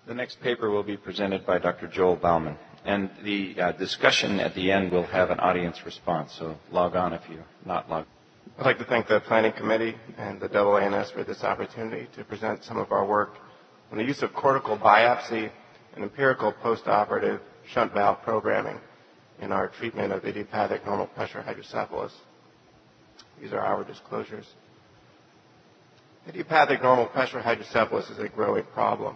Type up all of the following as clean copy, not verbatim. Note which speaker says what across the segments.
Speaker 1: The next paper will be presented by Dr. Joel Bauman, and the discussion at the end will have an audience response, so log on if you're not logged.
Speaker 2: I'd like to thank the Planning Committee and the AANS for this opportunity to present some of our work on the use of cortical biopsy and empirical post-operative shunt valve programming in our treatment of idiopathic normal pressure hydrocephalus. These are our disclosures. Idiopathic normal pressure hydrocephalus is a growing problem.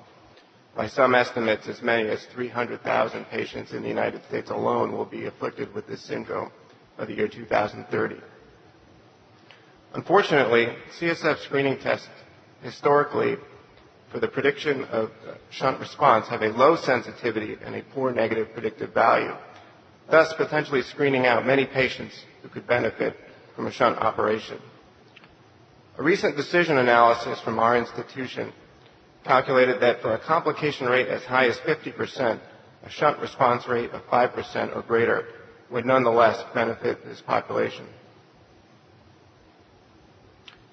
Speaker 2: By some estimates, as many as 300,000 patients in the United States alone will be afflicted with this syndrome by the year 2030. Unfortunately, CSF screening tests historically for the prediction of shunt response have a low sensitivity and a poor negative predictive value, thus potentially screening out many patients who could benefit from a shunt operation. A recent decision analysis from our institution calculated that for a complication rate as high as 50%, a shunt response rate of 5% or greater would nonetheless benefit this population.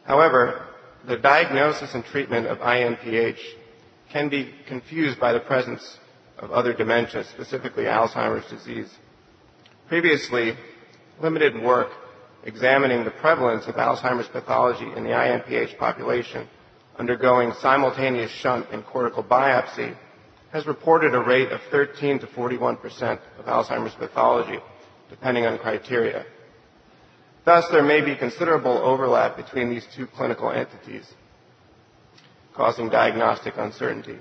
Speaker 2: However, the diagnosis and treatment of INPH can be confused by the presence of other dementias, specifically Alzheimer's disease. Previously, limited work examining the prevalence of Alzheimer's pathology in the INPH population undergoing simultaneous shunt and cortical biopsy has reported a rate of 13 to 41% of Alzheimer's pathology, depending on criteria. Thus, there may be considerable overlap between these two clinical entities, causing diagnostic uncertainty.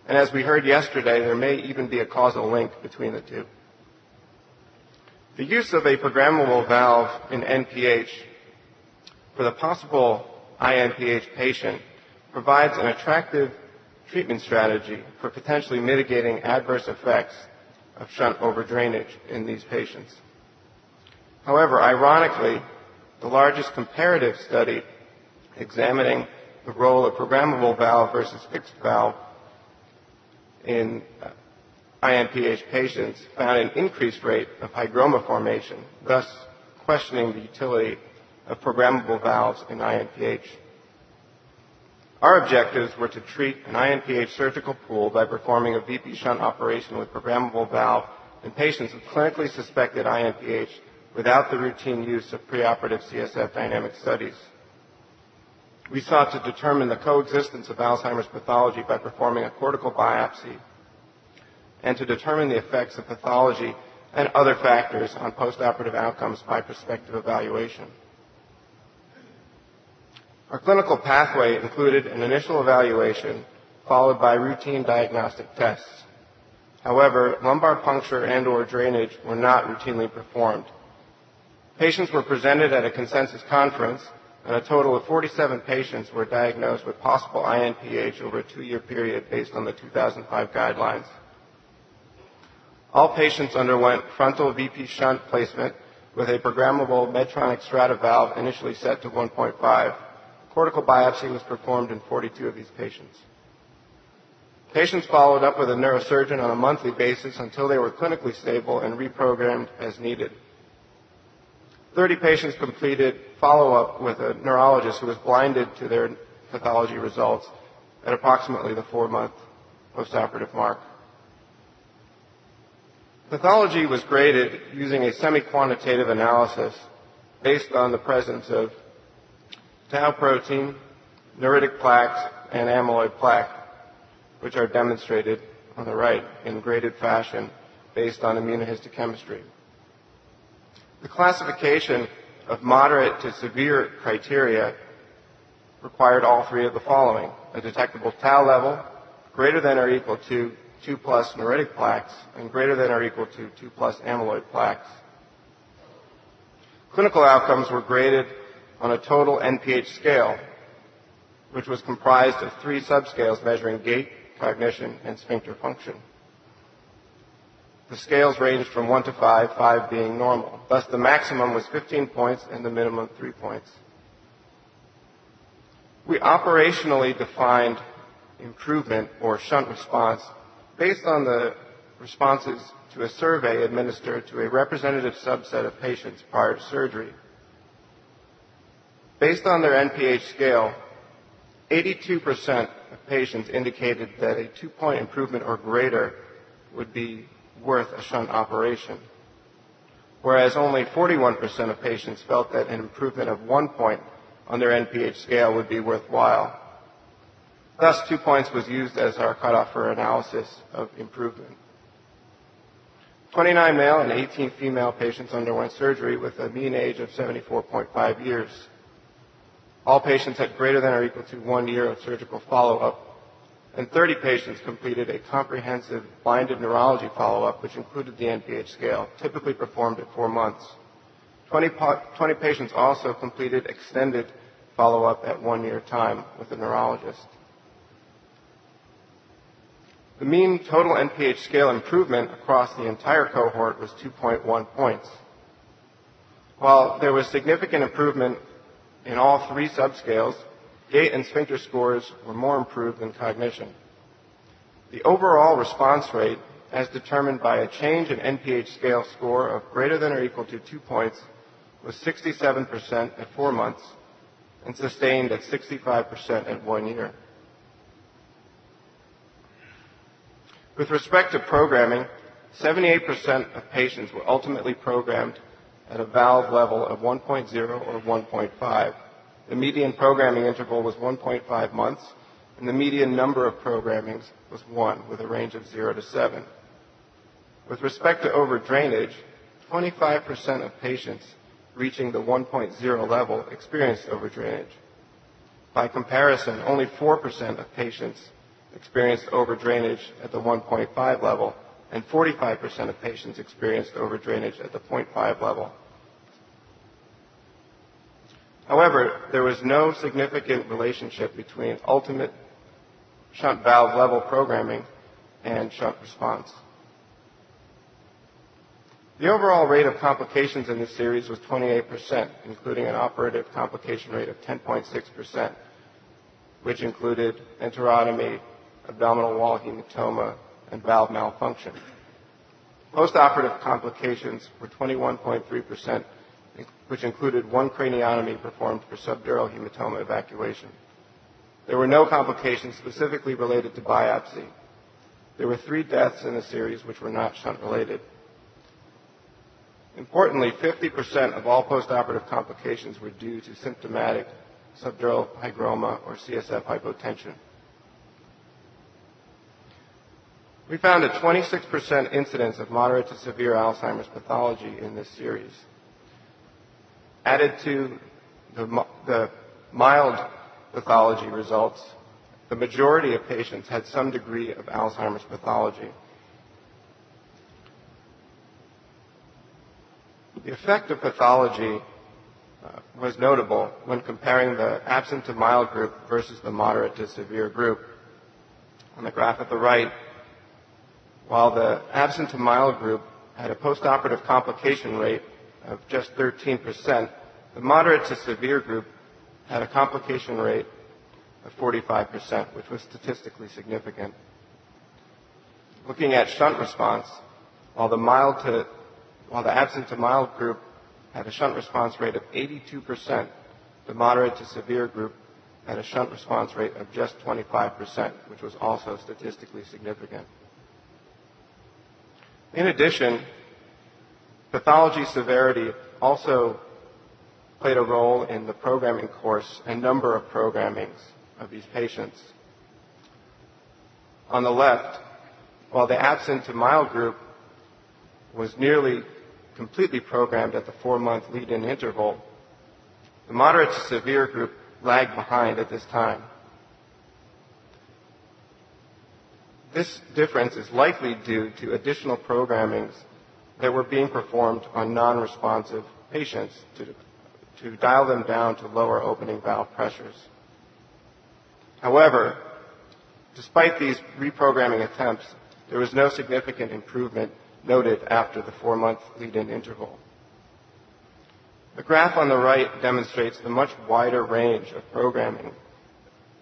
Speaker 2: And as we heard yesterday, there may even be a causal link between the two. The use of a programmable valve in NPH for the possible INPH patient provides an attractive treatment strategy for potentially mitigating adverse effects of shunt overdrainage in these patients. However, ironically, the largest comparative study examining the role of programmable valve versus fixed valve in INPH patients found an increased rate of hygroma formation, thus questioning the utility of programmable valves in INPH. Our objectives were to treat an INPH surgical pool by performing a VP shunt operation with programmable valve in patients with clinically suspected INPH without the routine use of preoperative CSF dynamic studies. We sought to determine the coexistence of Alzheimer's pathology by performing a cortical biopsy and to determine the effects of pathology and other factors on postoperative outcomes by prospective evaluation. Our clinical pathway included an initial evaluation followed by routine diagnostic tests. However, lumbar puncture and/or drainage were not routinely performed. Patients were presented at a consensus conference, and a total of 47 patients were diagnosed with possible INPH over a 2-year period based on the 2005 guidelines. All patients underwent frontal VP shunt placement with a programmable Medtronic Strata valve initially set to 1.5. Cortical biopsy was performed in 42 of these patients. Patients followed up with a neurosurgeon on a monthly basis until they were clinically stable and reprogrammed as needed. 30 patients completed follow-up with a neurologist who was blinded to their pathology results at approximately the 4-month postoperative mark. Pathology was graded using a semi-quantitative analysis based on the presence of tau protein, neuritic plaques, and amyloid plaque, which are demonstrated on the right in graded fashion based on immunohistochemistry. The classification of moderate to severe criteria required all three of the following: a detectable tau level greater than or equal to 2+ neuritic plaques and greater than or equal to 2+ amyloid plaques. Clinical outcomes were graded on a total NPH scale, which was comprised of 3 subscales measuring gait, cognition, and sphincter function. The scales ranged from 1 to 5, 5 being normal. Thus, the maximum was 15 points and the minimum 3 points. We operationally defined improvement or shunt response based on the responses to a survey administered to a representative subset of patients prior to surgery. Based on their NPH scale, 82% of patients indicated that a 2-point improvement or greater would be worth a shunt operation, whereas only 41% of patients felt that an improvement of 1 point on their NPH scale would be worthwhile. Thus, 2 points was used as our cutoff for analysis of improvement. 29 male and 18 female patients underwent surgery with a mean age of 74.5 years. All patients had greater than or equal to 1 year of surgical follow-up, and 30 patients completed a comprehensive blinded neurology follow-up, which included the NPH scale, typically performed at 4 months. 20 patients also completed extended follow-up at 1 year time with a neurologist. The mean total NPH scale improvement across the entire cohort was 2.1 points. While there was significant improvement in all 3 subscales, gait and sphincter scores were more improved than cognition. The overall response rate, as determined by a change in NPH scale score of greater than or equal to 2 points, was 67% at 4 months and sustained at 65% at 1 year. With respect to programming, 78% of patients were ultimately programmed at a valve level of 1.0 or 1.5. The median programming interval was 1.5 months, and the median number of programmings was 1, with a range of 0 to 7. With respect to overdrainage, 25% of patients reaching the 1.0 level experienced overdrainage. By comparison, only 4% of patients experienced overdrainage at the 1.5 level, and 45% of patients experienced overdrainage at the 0.5 level. However, there was no significant relationship between ultimate shunt valve level programming and shunt response. The overall rate of complications in this series was 28%, including an operative complication rate of 10.6%, which included enterotomy, abdominal wall hematoma, and valve malfunction. Post-operative complications were 21.3%, which included 1 craniotomy performed for subdural hematoma evacuation. There were no complications specifically related to biopsy. There were 3 deaths in the series which were not shunt-related. Importantly, 50% of all post-operative complications were due to symptomatic subdural hygroma or CSF hypotension. We found a 26% incidence of moderate to severe Alzheimer's pathology in this series. Added to the mild pathology results, the majority of patients had some degree of Alzheimer's pathology. The effect of pathology was notable when comparing the absent to mild group versus the moderate to severe group. On the graph at the right, while the absent to mild group had a postoperative complication rate of just 13%, the moderate to severe group had a complication rate of 45%, which was statistically significant. Looking at shunt response, while the absent to mild group had a shunt response rate of 82%, the moderate to severe group had a shunt response rate of just 25%, which was also statistically significant. In addition, pathology severity also played a role in the programming course and number of programmings of these patients. On the left, while the absent to mild group was nearly completely programmed at the 4-month lead-in interval, the moderate to severe group lagged behind at this time. This difference is likely due to additional programmings that were being performed on non-responsive patients to dial them down to lower opening valve pressures. However, despite these reprogramming attempts, there was no significant improvement noted after the 4-month lead-in interval. The graph on the right demonstrates the much wider range of programming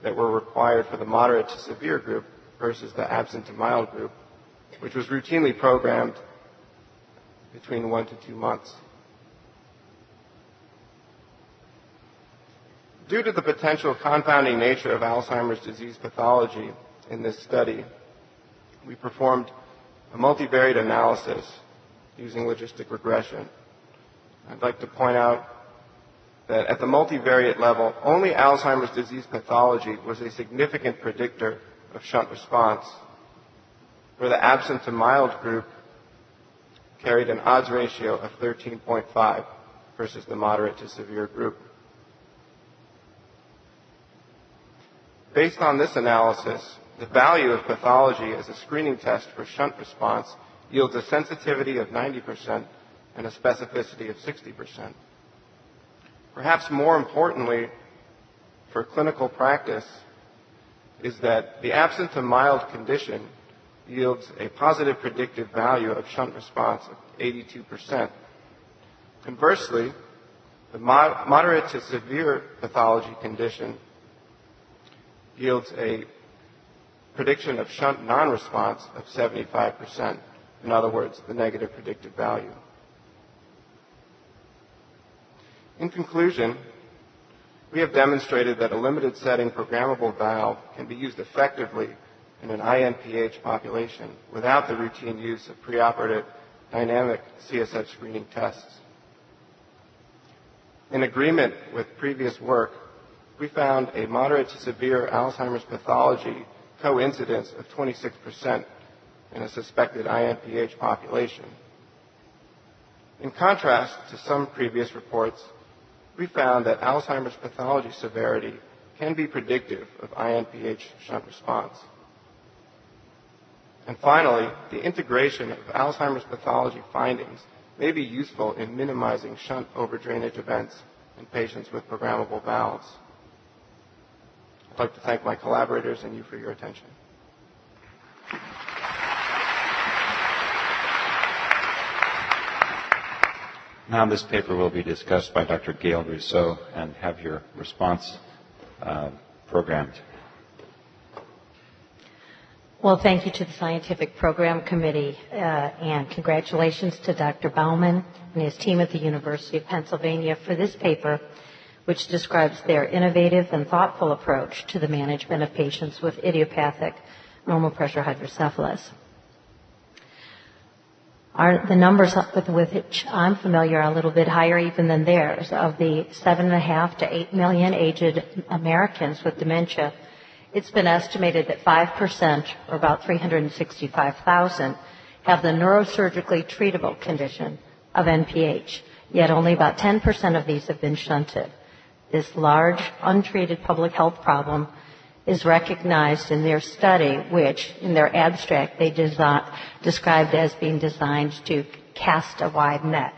Speaker 2: that were required for the moderate to severe group versus the absent to mild group, which was routinely programmed between 1 to 2 months. Due to the potential confounding nature of Alzheimer's disease pathology in this study, we performed a multivariate analysis using logistic regression. I'd like to point out that at the multivariate level, only Alzheimer's disease pathology was a significant predictor of shunt response, where the absent to mild group carried an odds ratio of 13.5 versus the moderate to severe group. Based on this analysis, the value of pathology as a screening test for shunt response yields a sensitivity of 90% and a specificity of 60%. Perhaps more importantly for clinical practice is that the absent to mild condition yields a positive predictive value of shunt response of 82%. Conversely, the moderate to severe pathology condition yields a prediction of shunt non-response of 75%. In other words, the negative predictive value. In conclusion, we have demonstrated that a limited setting programmable valve can be used effectively in an INPH population without the routine use of preoperative dynamic CSF screening tests. In agreement with previous work, we found a moderate to severe Alzheimer's pathology coincidence of 26% in a suspected INPH population. In contrast to some previous reports, we found that Alzheimer's pathology severity can be predictive of INPH shunt response. And finally, the integration of Alzheimer's pathology findings may be useful in minimizing shunt overdrainage events in patients with programmable valves. I'd like to thank my collaborators and you for your attention.
Speaker 1: Now this paper will be discussed by Dr. Gail Rosseau and have your response programmed.
Speaker 3: Well, thank you to the Scientific Program Committee and congratulations to Dr. Bauman and his team at the University of Pennsylvania for this paper, which describes their innovative and thoughtful approach to the management of patients with idiopathic normal pressure hydrocephalus. The numbers with which I'm familiar are a little bit higher even than theirs. Of the 7.5 to 8 million aged Americans with dementia, it's been estimated that 5%, or about 365,000, have the neurosurgically treatable condition of NPH, yet only about 10% of these have been shunted. This large, untreated public health problem is recognized in their study, which, in their abstract, they described as being designed to cast a wide net.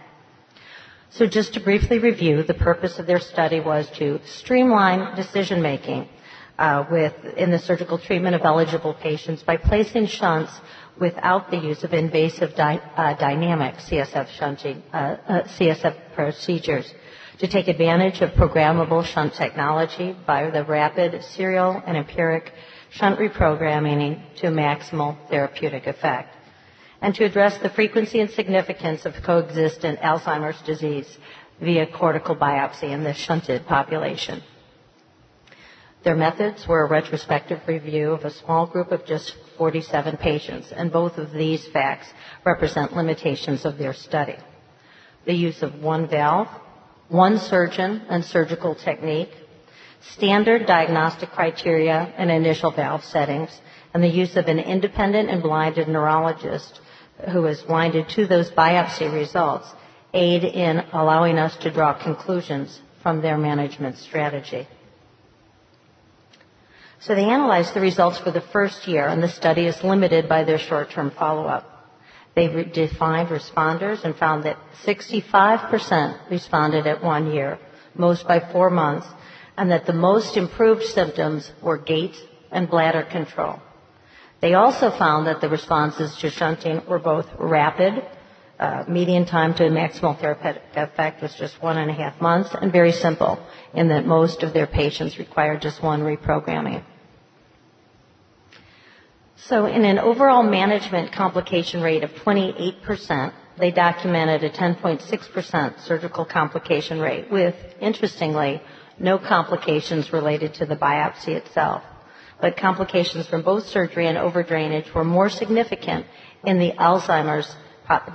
Speaker 3: So just to briefly review, the purpose of their study was to streamline decision-making in the surgical treatment of eligible patients by placing shunts without the use of invasive dynamic CSF shunting, CSF procedures, to take advantage of programmable shunt technology by the rapid serial and empiric shunt reprogramming to maximal therapeutic effect, and to address the frequency and significance of coexistent Alzheimer's disease via cortical biopsy in the shunted population. Their methods were a retrospective review of a small group of just 47 patients, and both of these facts represent limitations of their study. The use of one valve, one surgeon and surgical technique, standard diagnostic criteria and initial valve settings, and the use of an independent and blinded neurologist who is blinded to those biopsy results aid in allowing us to draw conclusions from their management strategy. So they analyzed the results for the first year, and the study is limited by their short-term follow-up. They defined responders and found that 65% responded at 1 year, most by 4 months, and that the most improved symptoms were gait and bladder control. They also found that the responses to shunting were both rapid, median time to maximal therapeutic effect was just 1.5 months, and very simple, in that most of their patients required just one reprogramming. So in an overall management complication rate of 28%, they documented a 10.6% surgical complication rate with, interestingly, no complications related to the biopsy itself. But complications from both surgery and overdrainage were more significant in the Alzheimer's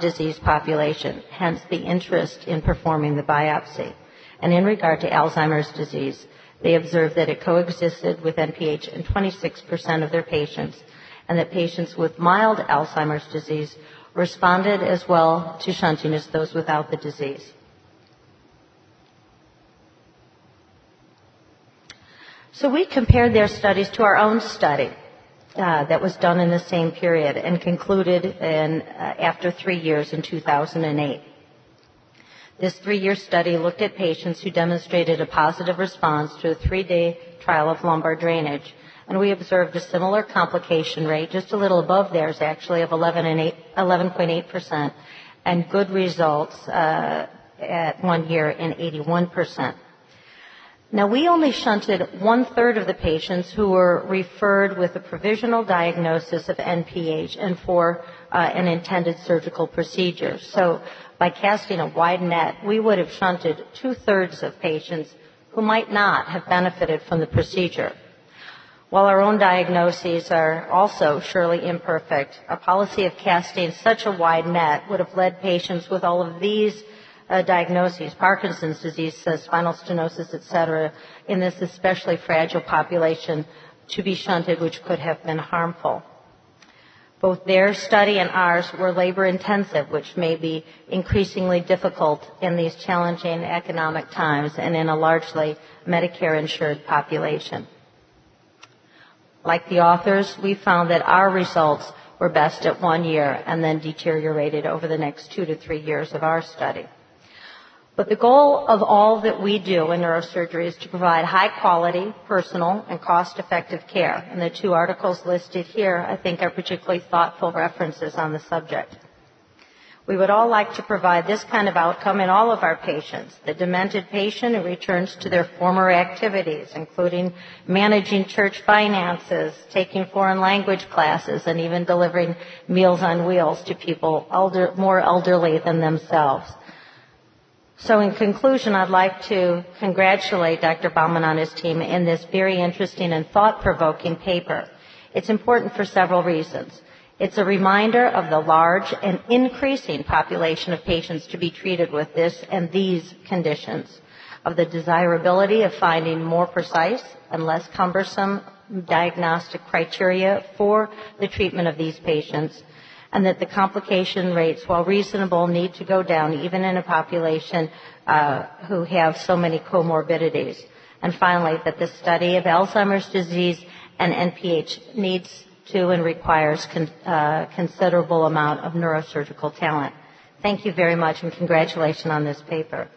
Speaker 3: disease population, hence the interest in performing the biopsy. And in regard to Alzheimer's disease, they observed that it coexisted with NPH in 26% of their patients, and that patients with mild Alzheimer's disease responded as well to shunting as those without the disease. So we compared their studies to our own study that was done in the same period and concluded after 3 years in 2008. This 3-year study looked at patients who demonstrated a positive response to a 3-day trial of lumbar drainage, and we observed a similar complication rate, just a little above theirs actually, of 11.8%, and good results at 1 year in 81%. Now, we only shunted 1/3 of the patients who were referred with a provisional diagnosis of NPH and for an intended surgical procedure. So by casting a wide net, we would have shunted 2/3 of patients who might not have benefited from the procedure. While our own diagnoses are also surely imperfect, a policy of casting such a wide net would have led patients with all of these diagnoses, Parkinson's disease, spinal stenosis, etc., in this especially fragile population to be shunted, which could have been harmful. Both their study and ours were labor-intensive, which may be increasingly difficult in these challenging economic times and in a largely Medicare-insured population. Like the authors, we found that our results were best at 1 year and then deteriorated over the next 2 to 3 years of our study. But the goal of all that we do in neurosurgery is to provide high-quality, personal, and cost-effective care. And the 2 articles listed here, I think, are particularly thoughtful references on the subject. We would all like to provide this kind of outcome in all of our patients. The demented patient who returns to their former activities, including managing church finances, taking foreign language classes, and even delivering Meals on Wheels to people more elderly than themselves. So in conclusion, I'd like to congratulate Dr. Bauman on his team in this very interesting and thought-provoking paper. It's important for several reasons. It's a reminder of the large and increasing population of patients to be treated with this and these conditions, of the desirability of finding more precise and less cumbersome diagnostic criteria for the treatment of these patients, and that the complication rates, while reasonable, need to go down even in a population who have so many comorbidities. And finally, that the study of Alzheimer's disease and NPH needs to and requires considerable amount of neurosurgical talent. Thank you very much, and congratulations on this paper.